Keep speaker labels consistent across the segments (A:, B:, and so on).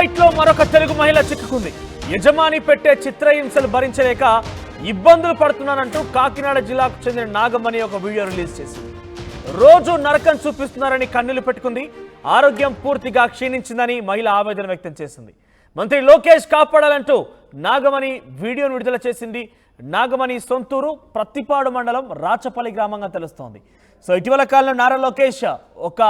A: Kuwait లో మరొక తెలుగు మహిళ చిక్కుకుంది. యజమాని పెట్టే చిత్రహింసలు భరించలేక ఇబ్బందులు పడుతున్నానంటూ కాకినాడ జిల్లాకు చెందిన నాగమణి ఒక వీడియో రిలీజ్ చేసింది. రోజు నరకం చూపిస్తున్నారని కన్నీళ్లు పెట్టుకుంది. ఆరోగ్యం పూర్తిగా క్షీణించిందని మహిళ ఆవేదన వ్యక్తం చేసింది. మంత్రి లోకేష్ కాపాడాలంటూ నాగమణి వీడియోను విడుదల చేసింది. నాగమణి సొంతూరు ప్రత్తిపాడు మండలం రాచపల్లి గ్రామంగా తెలుస్తోంది. సో ఇటీవల కాలంలో నారా లోకేష్ ఒక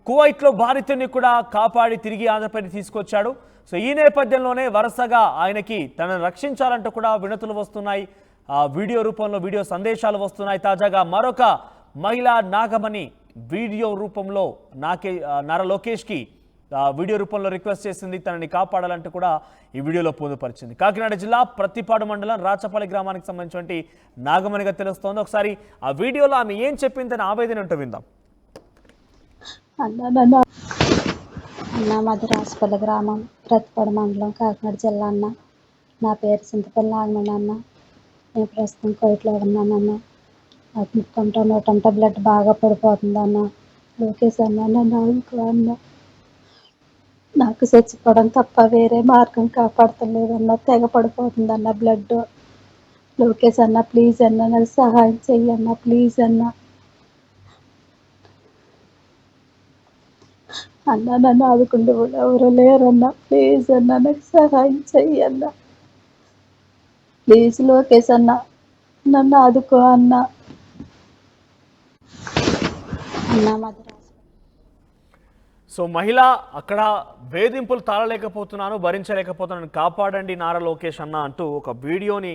A: కువైట్లో బాధితుడిని కూడా కాపాడి తిరిగి ఆంధ్రప్రదేశ్ తీసుకొచ్చాడు. సో ఈ నేపథ్యంలోనే వరుసగా ఆయనకి తనను రక్షించాలంటూ కూడా వినతులు వస్తున్నాయి. వీడియో రూపంలో వీడియో సందేశాలు వస్తున్నాయి. తాజాగా మరొక మహిళ నాగమణి వీడియో రూపంలో నారా లోకేష్కి వీడియో రూపంలో రిక్వెస్ట్ చేసింది. తనని కాపాడాలంటూ కూడా ఈ వీడియోలో పొందుపరిచింది. కాకినాడ జిల్లా ప్రత్తిపాడు మండలం రాచపల్లి గ్రామానికి సంబంధించినటువంటి నాగమణిగా తెలుస్తోంది. ఒకసారి ఆ వీడియోలో ఆమె ఏం చెప్పిందని ఆవేదన ఉంటూ విందాం.
B: అన్న మాది రాచపల్లి గ్రామం, ప్రతిపాడు మండలం, కాకినాడ జిల్లా అన్న. నా పేరు చింతపల్లి నాగమణి అన్న. నేను ప్రస్తుతం కోయిట్లో ఉన్నానన్న. నాకు నూటంట బ్లడ్ బాగా పడిపోతుంది అన్న. లోకేష్ అన్న అన్న నాకు చచ్చిపోవడం తప్ప వేరే మార్గం కాపాడతలేదన్న. తెగ పడిపోతుంది అన్న బ్లడ్. లోకేష్ అన్న ప్లీజ్ అన్న నాకు సహాయం చెయ్యన్న, ప్లీజ్ అన్న. అన్న నన్ను ఆదుకుంటూ కూడా ఎవరు లేరన్న. ప్లీజ్ అన్న నాకు సహాయం చెయ్యన్న. ప్లీజ్ లోకేష్ అన్న నన్ను ఆదుకో అన్న.
A: సో మహిళ అక్కడ వేధింపులు తాళలేకపోతున్నాను, భరించలేకపోతున్నాను, కాపాడండి నారా లోకేష్ అన్న అంటూ ఒక వీడియోని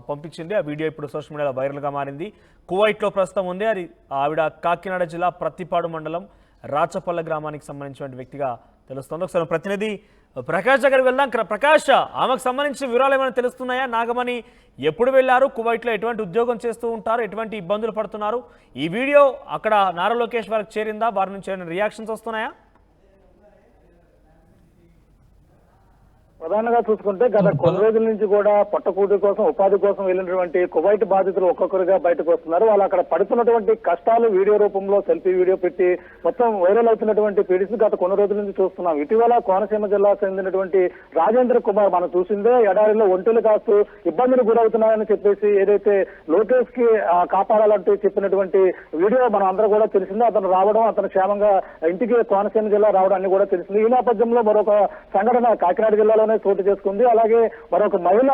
A: పంపించింది. ఆ వీడియో ఇప్పుడు సోషల్ మీడియాలో వైరల్గా మారింది. కువైట్లో ప్రస్తుతం ఉంది. అది ఆవిడ కాకినాడ జిల్లా ప్రత్తిపాడు మండలం రాచపల్లి గ్రామానికి సంబంధించిన వ్యక్తిగా తెలుస్తుంది. ఒకసారి ప్రతినిధి ప్రకాష్ దగ్గరికి వెళ్దాం. ప్రకాష్, ఆమెకు సంబంధించిన వివరాలు ఏమైనా తెలుస్తున్నాయా? నాగమణి ఎప్పుడు వెళ్ళారు? కువైట్లో ఎటువంటి ఉద్యోగం చేస్తూ ఉంటారు? ఎటువంటి ఇబ్బందులు పడుతున్నారు? ఈ వీడియో అక్కడ నారా లోకేష్ వారికి చేరిందా? వారి నుంచి ఏమైనా రియాక్షన్స్ వస్తున్నాయా?
C: ప్రధానంగా చూసుకుంటే గత కొన్ని రోజుల నుంచి కూడా పొట్టకూటి కోసం, ఉపాధి కోసం వెళ్ళినటువంటి కువైట్ బాధితులు ఒక్కొక్కరుగా బయటకు వస్తున్నారు. వాళ్ళు అక్కడ పడుతున్నటువంటి కష్టాలు వీడియో రూపంలో సెల్ఫీ వీడియో పెట్టి మొత్తం వైరల్ అవుతున్నటువంటి పీడిస్ గత కొన్ని రోజుల నుంచి చూస్తున్నాం. ఇటీవల కోనసీమ జిల్లా చెందినటువంటి రాజేంద్ర కుమార్ మనం చూసిందే ఎడారిలో ఒంటెలు కాస్తూ ఇబ్బందులు గురవుతున్నాయని చెప్పేసి ఏదైతే లోకేష్ కి కాపాడాలంటూ చెప్పినటువంటి వీడియో మనం అందరూ కూడా తెలిసిందే. అతను రావడం, అతను క్షేమంగా ఇంటికి కోనసీమ జిల్లా రావడం అన్ని కూడా తెలిసింది. ఈ నేపథ్యంలో మరొక సంఘటన కాకినాడ జిల్లాలోనే చోటు చేసుకుంది. అలాగే మరొక మహిళ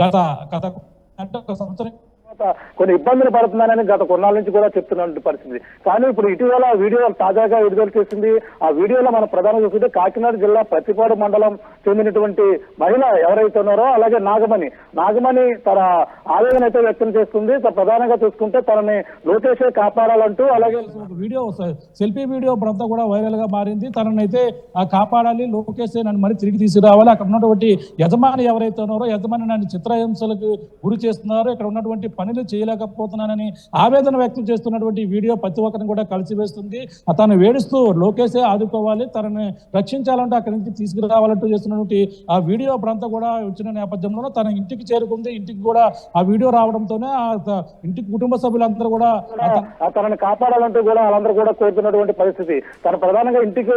C: గత సంవత్సరం కొన్ని ఇబ్బందులు పడుతున్నానని గత కొన్నాళ్ళ నుంచి కూడా చెప్తున్న పరిస్థితి. కానీ ఇప్పుడు ఇటీవల వీడియో తాజాగా విడుదల చేసింది. ఆ వీడియోలో మనం ప్రధానంగా చూస్తుంటే కాకినాడ జిల్లా ప్రతిపాడు మండలం చెందినటువంటి మహిళ ఎవరైతే ఉన్నారో అలాగే నాగమణి తన ఆవేదన అయితే వ్యక్తం చేస్తుంది. ప్రధానంగా చూసుకుంటే తనని లోకేష్ కాపాడాలంటూ, అలాగే
D: వీడియో సెల్ఫీ వీడియో ఇప్పుడంతా కూడా వైరల్ గా మారింది. తనని అయితే కాపాడాలి, లోకేష్ నన్ను మరి తిరిగి తీసుకురావాలి, అక్కడ ఉన్నటువంటి యజమాని ఎవరైతే ఉన్నారో యజమాని నన్ను చిత్రహింసలకు గురి చేస్తున్నారో, ఇక్కడ ఉన్నటువంటి పనులు చేయలేకపోతున్నానని ఆవేదన వ్యక్తం చేస్తున్నటువంటి వీడియో ప్రతి ఒక్కరిని కూడా కలిసివేస్తుంది. తను వేడుస్తూ లోకేషే ఆదుకోవాలి, తనని రక్షించాలంటే అక్కడి నుంచి తీసుకురావాలంటూ చేస్తున్నటువంటి ఆ వీడియో అప్పుడంతా కూడా వచ్చిన నేపథ్యంలో తన ఇంటికి చేరుకుంది. ఇంటికి కూడా ఆ వీడియో రావడంతోనే ఇంటికి కుటుంబ సభ్యులందరూ కూడా
C: తనని కాపాడాలంటూ కూడా వాళ్ళందరూ కూడా కోరుతున్నటువంటి పరిస్థితి. తను ప్రధానంగా ఇంటికి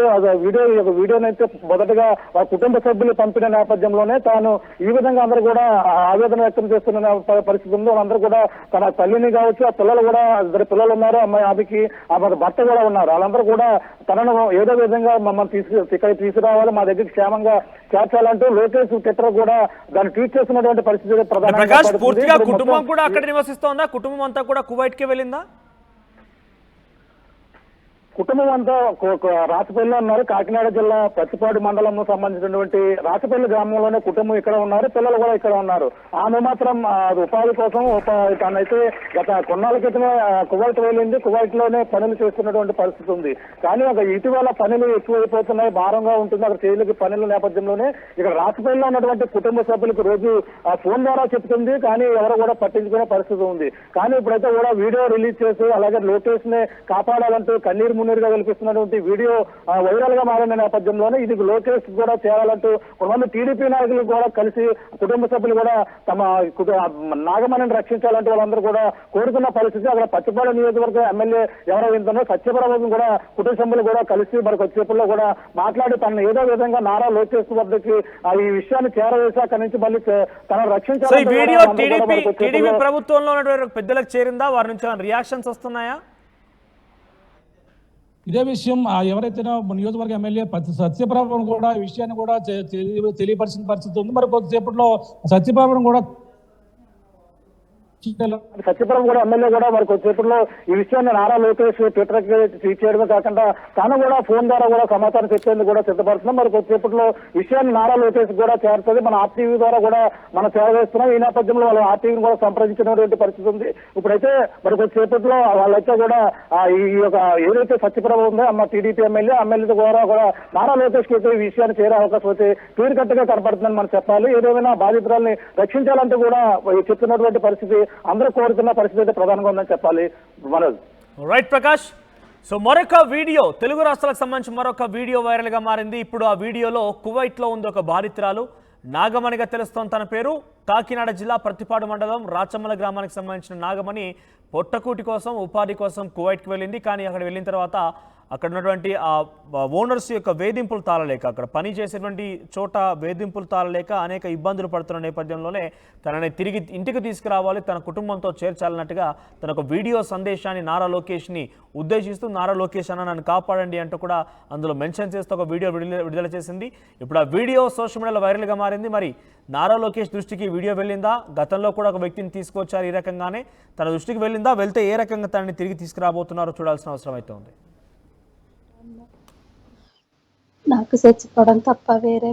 C: వీడియోనైతే మొదటగా కుటుంబ సభ్యులు పంపిన నేపథ్యంలోనే తాను ఈ విధంగా అందరూ కూడా ఆవేదన వ్యక్తం చేస్తున్న పరిస్థితి ఉంది. వాళ్ళందరూ కూడా తన తల్లిని కావచ్చు, ఆ పిల్లలు కూడా 2 పిల్లలు ఉన్నారు, అమ్మాయి ఆమెకి ఆమె భర్త కూడా ఉన్నారు. వాళ్ళందరూ కూడా తనను ఏదో విధంగా మమ్మల్ని ఇక్కడ తీసుకురావాలి, మా దగ్గర క్షేమంగా చేర్చాలంటూ లోకేష్ ట్విట్టర్ కూడా దాన్ని ట్వీట్ చేస్తున్నటువంటి పరిస్థితి
A: ప్రధానంగా. కుటుంబం కూడా అక్కడ నివసిస్తోందా? కుటుంబం అంతా కూడా కువైట్ కి వెళ్ళిందా?
C: కుటుంబం అంతా రాచపల్లిలో ఉన్నారు. కాకినాడ జిల్లా ప్రతిపాడు మండలం సంబంధించినటువంటి రాచపల్లి గ్రామంలోనే కుటుంబం ఇక్కడ ఉన్నారు, పిల్లలు కూడా ఇక్కడ ఉన్నారు. ఆమె మాత్రం ఉపాధి కోసం తనైతే గత కొన్నాళ్ళ క్రితమే కువైట్ వెళ్ళింది. కువైట్ లోనే పనులు చేస్తున్నటువంటి పరిస్థితి ఉంది. కానీ ఇటీవల పనులు ఎక్కువైపోతున్నాయి, భారంగా ఉంటుంది అక్కడ చేయలేని పనుల నేపథ్యంలోనే ఇక్కడ రాచపల్లిలో ఉన్నటువంటి కుటుంబ సభ్యులకు రోజు ఫోన్ ద్వారా చెప్తుంది, కానీ ఎవరు కూడా పట్టించుకునే పరిస్థితి ఉంది. కానీ ఇప్పుడైతే కూడా వీడియో రిలీజ్ చేసి అలాగే లోకేష్ ని కాపాడాలంటూ కన్నీరు మున్నీరుగా కల్పిస్తున్నటువంటి వీడియో వైరల్ గా మారిన నేపథ్యంలోనే ఇది లోకేష్ కూడా చేయాలంటూ కొంతమంది టీడీపీ నాయకులు కూడా కలిసి కుటుంబ సభ్యులు కూడా తమ నాగమణిని రక్షించాలంటూ వాళ్ళందరూ కూడా కోరుకున్న పరిస్థితి. అక్కడ పచ్చిపాడు నియోజకవర్గ ఎమ్మెల్యే ఎవరైందో సత్యప్రభు కూడా కుటుంబ సభ్యులు కూడా కలిసి మరి కొద్దిసేపుల్లో కూడా మాట్లాడి తనను ఏదో విధంగా నారా లోకేష్ వద్దకి ఈ విషయాన్ని చేరవేసి అక్కడి నుంచి మళ్ళీ తనను రక్షించాలి.
A: టీడీపీ ప్రభుత్వంలో ఉన్నటువంటి పెద్దలకు చేరిందా? వారి నుంచి రియాక్షన్స్ వస్తున్నాయా?
D: ఇదే విషయం ఎవరైతే నియోజకవర్గ ఎమ్మెల్యే సత్యప్రభను కూడా ఈ విషయాన్ని కూడా తెలియపరిచిన పరిస్థితి ఉంది. మరి కొద్దిసేపట్లో సత్యప్రభను కూడా
C: సత్యపురం కూడా ఎమ్మెల్యే కూడా మరి కొద్దిసేపట్లో ఈ విషయాన్ని నారా లోకేష్ ట్విట్టర్ ట్వీట్ చేయడమే కాకుండా తాను కూడా ఫోన్ ద్వారా కూడా సమాచారం చెప్పేందుకు కూడా సిద్ధపడుతున్నాం. మరి కొద్దిసేపట్లో విషయాన్ని నారా లోకేష్ కూడా చేరుతుంది. మన ఆర్టీవీ ద్వారా కూడా మనం చేరవేస్తున్నాం. ఈ నేపథ్యంలో వాళ్ళు ఆర్టీవీని కూడా సంప్రదించినటువంటి పరిస్థితి ఉంది. ఇప్పుడైతే మరి కొద్దిసేపట్లో వాళ్ళైతే కూడా ఈ యొక్క ఏదైతే సత్యప్రభ ఉందో అమ్మ టీడీపీ ఎమ్మెల్యే ద్వారా కూడా నారా లోకేష్ కి ఈ విషయాన్ని చేరే అవకాశం అయితే క్లియర్ కట్ గా కనపడుతుందని మనం చెప్పాలి. ఏదేమైనా బాధితురాల్ని రక్షించాలంటూ కూడా చెప్తున్నటువంటి పరిస్థితి అందరూ కోరుతున్న పరిస్థితి అయితే ప్రధానంగా ఉందని చెప్పాలి. మనోజ్.
A: రైట్ ప్రకాష్. సో మరొక వీడియో తెలుగు రాష్ట్రాలకు సంబంధించి మరొక వీడియో వైరల్ గా మారింది. ఇప్పుడు ఆ వీడియోలో కువైట్ లో ఉంది ఒక బాధితురాలు, నాగమణిగా తెలుస్తోంది తన పేరు. కాకినాడ జిల్లా ప్రతిపాడు మండలం రాచమ్మల గ్రామానికి సంబంధించిన నాగమణి పొట్టకూటి కోసం ఉపాధి కోసం కువైట్కి వెళ్ళింది. కానీ అక్కడ వెళ్ళిన తర్వాత అక్కడ ఉన్నటువంటి ఆ ఓనర్స్ యొక్క వేధింపులు తాళలేక, అక్కడ పని చేసేటువంటి చోట వేధింపులు తాళలేక అనేక ఇబ్బందులు పడుతున్న నేపథ్యంలోనే తనని తిరిగి ఇంటికి తీసుకురావాలి, తన కుటుంబంతో చేర్చాలన్నట్టుగా తన ఒక వీడియో సందేశాన్ని నారా లోకేష్ని ఉద్దేశిస్తూ నారా లోకేష్ అన్న నన్ను కాపాడండి అంటూ కూడా అందులో మెన్షన్ చేస్తూ ఒక వీడియో విడుదల చేసింది. ఇప్పుడు ఆ వీడియో సోషల్ మీడియాలో వైరల్గా మారింది. మరి నారా లోకేష్ దృష్టికి వీడియో వెళ్ళిందా? గతంలో కూడా ఒక వ్యక్తిని తీసుకొచ్చారు ఈ రకంగానే, తన దృష్టికి వెళ్ళిందా? వెళ్తే ఏ రకంగా తనని తిరిగి తీసుకురాబోతున్నారో చూడాల్సిన అవసరం అయితే ఉంది.
B: నాకు చచ్చిపోవడం తప్ప వేరే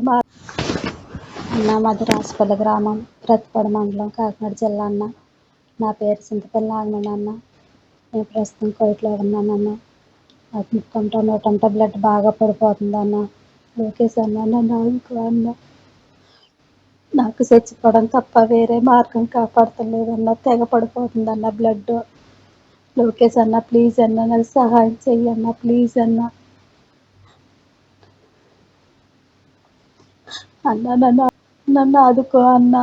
B: అన్న మాది రాసిపల్లి గ్రామం, ప్రతిపాడు మండలం, కాకినాడ జిల్లా అన్న. నా పేరు చింతపల్లి నాగమణి అన్న. నేను ప్రస్తుతం కోయిట్లో ఉన్నానన్న. నాకు ముక్కంట నోటంట బ్లడ్ బాగా పడిపోతుంది అన్న. లోకేష్ అన్న నన్ను ఆదుకో అన్న. నాకు చచ్చిపోవడం తప్ప వేరే మార్గం కాపాడతలేదన్న. తెగ పడిపోతుంది అన్న బ్లడ్. లోకేష్ అన్న ప్లీజ్ అన్న నాకు సహాయం చెయ్యన్న, ప్లీజ్ అన్న. అన్న నన్ను ఆదుకో అన్న.